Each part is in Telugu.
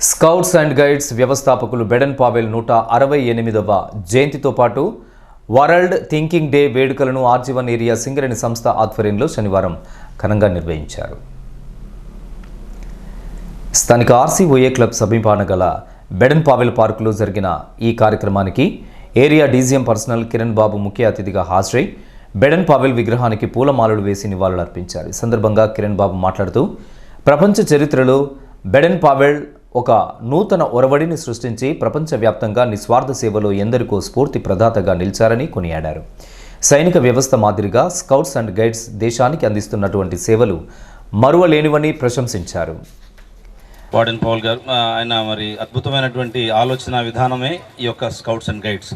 స్కౌట్స్ అండ్ గైడ్స్ వ్యవస్థాపకులు బెడెన్ పావెల్ 168వ జయంతితో పాటు వరల్డ్ థింకింగ్ డే వేడుకలను ఆర్జీవన్ ఏరియా సింగరేణి సంస్థ ఆధ్వర్యంలో శనివారం ఘనంగా నిర్వహించారు. స్థానిక ఆర్సీఓఏ క్లబ్ సమీపాన గల బెడెన్ పావెల్ పార్కులో జరిగిన ఈ కార్యక్రమానికి ఏరియా డీజీఎం పర్సనల్ కిరణ్ బాబు ముఖ్య అతిథిగా హాజరై బెడెన్ పావెల్ విగ్రహానికి పూలమాలలు వేసి నివాళులర్పించారు. ఈ సందర్భంగా కిరణ్ బాబు మాట్లాడుతూ ప్రపంచ చరిత్రలో బెడెన్ పావెల్ ఒక నూతన ఒరవడిని సృష్టించి ప్రపంచవ్యాప్తంగా నిస్వార్థ సేవలో ఎందరికో స్ఫూర్తి ప్రదాతగా నిలిచారని కొనియాడారు. సైనిక వ్యవస్థ మాదిరిగా స్కౌట్స్ అండ్ గైడ్స్ దేశానికి అందిస్తున్నటువంటి సేవలు మరువలేనివని ప్రశంసించారు. బెడెన్ పావెల్ గారు ఆయన మరి అద్భుతమైనటువంటి ఆలోచన విధానమే ఈ యొక్క స్కౌట్స్ అండ్ గైడ్స్.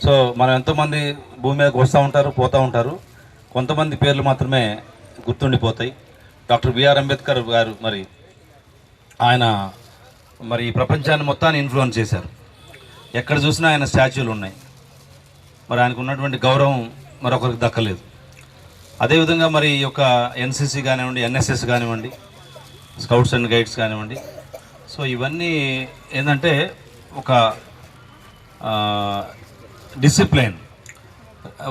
సో మనం ఎంతోమంది భూమి మీదకి వస్తూ ఉంటారు, పోతూ ఉంటారు, కొంతమంది పేర్లు మాత్రమే గుర్తుండిపోతాయి. డాక్టర్ బిఆర్ అంబేద్కర్ గారు మరి ఆయన మరి ప్రపంచాన్ని మొత్తాన్ని ఇన్ఫ్లుయెన్స్ చేశారు. ఎక్కడ చూసినా ఆయన స్టాచ్యూలు ఉన్నాయి. మరి ఆయనకు ఉన్నటువంటి గౌరవం మరొకరికి దక్కలేదు. అదేవిధంగా మరి ఈ యొక్క ఎన్సీసీ కానివ్వండి, ఎన్ఎస్ఎస్ కానివ్వండి, స్కౌట్స్ అండ్ గైడ్స్ కానివ్వండి, సో ఇవన్నీ ఏంటంటే ఒక డిసిప్లైన్,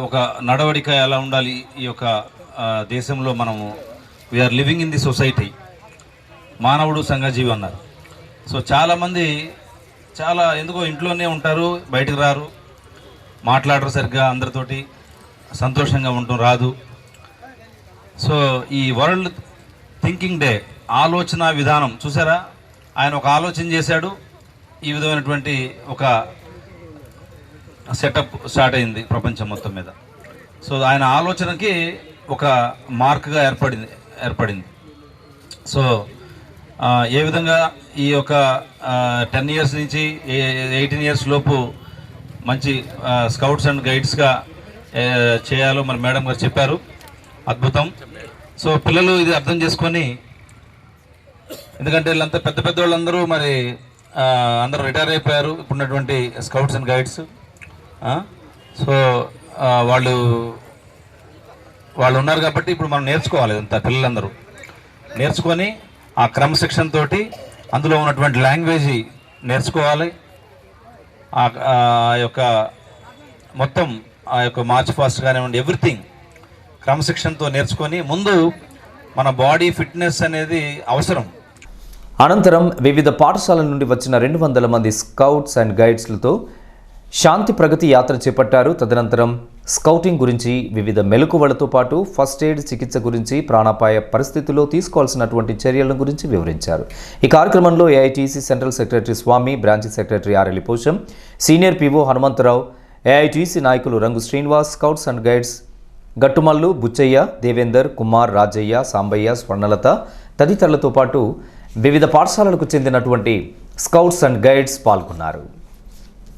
ఒక నడవడిక ఎలా ఉండాలి. ఈ యొక్క దేశంలో మనము we are living in the society, మానవుడు సంఘజీవి అన్నారు. సో చాలామంది ఎందుకో ఇంట్లోనే ఉంటారు, బయటకు రారు, మాట్లాడరు సరిగ్గా, అందరితోటి సంతోషంగా ఉండటం రాదు. సో ఈ వరల్డ్ థింకింగ్ డే ఆలోచన విధానం చూసారా, ఆయన ఒక ఆలోచన చేశాడు, ఈ విధమైనటువంటి ఒక సెటప్ స్టార్ట్ అయింది ప్రపంచం మొత్తం మీద. సో ఆయన ఆలోచనకి ఒక మార్క్గా ఏర్పడింది. సో ఏ విధంగా ఈ యొక్క 10 ఇయర్స్ నుంచి 18 ఇయర్స్ లోపు మంచి స్కౌట్స్ అండ్ గైడ్స్గా చేయాలో మరి మేడం గారు చెప్పారు. అద్భుతం. సో పిల్లలు ఇది అర్థం చేసుకొని, ఎందుకంటే వీళ్ళంతా పెద్ద వాళ్ళందరూ మరి అందరూ రిటైర్ అయిపోయారు ఇప్పుడున్నటువంటి స్కౌట్స్ అండ్ గైడ్స్. సో వాళ్ళు ఉన్నారు కాబట్టి ఇప్పుడు మనం నేర్చుకోవాలి. ఇదంతా పిల్లలందరూ నేర్చుకొని ఆ క్రమశిక్షణ తోటి అందులో ఉన్నటువంటి లాంగ్వేజ్ నేర్చుకోవాలి. ఆ యొక్క మొత్తం ఆ యొక్క మార్చ్ ఫాస్ట్ కానివ్వండి, ఎవ్రీథింగ్ క్రమశిక్షణతో నేర్చుకొని ముందు మన బాడీ ఫిట్నెస్ అనేది అవసరం. అనంతరం వివిధ పాఠశాలల నుండి వచ్చిన 200 మంది స్కౌట్స్ అండ్ గైడ్స్లతో శాంతి ప్రగతి యాత్ర చేపట్టారు. తదనంతరం స్కౌటింగ్ గురించి, వివిధ మెలకువలతో పాటు ఫస్ట్ ఎయిడ్ చికిత్స గురించి, ప్రాణాపాయ పరిస్థితుల్లో తీసుకోవాల్సినటువంటి చర్యల గురించి వివరించారు. ఈ కార్యక్రమంలో AITC central secretary Swamy, branch secretary ఆర్ఎలి Posham, senior PO Hanumantharao, AITC నాయకులు Rangu Srinivas, scouts and guides Gattumallu, Buchaiah, Devender, Kumar, Rajaiah, Sambaiah, Swarnalatha తదితరులతో పాటు వివిధ పాఠశాలలకు చెందినటువంటి స్కౌట్స్ అండ్ గైడ్స్ పాల్గొన్నారు.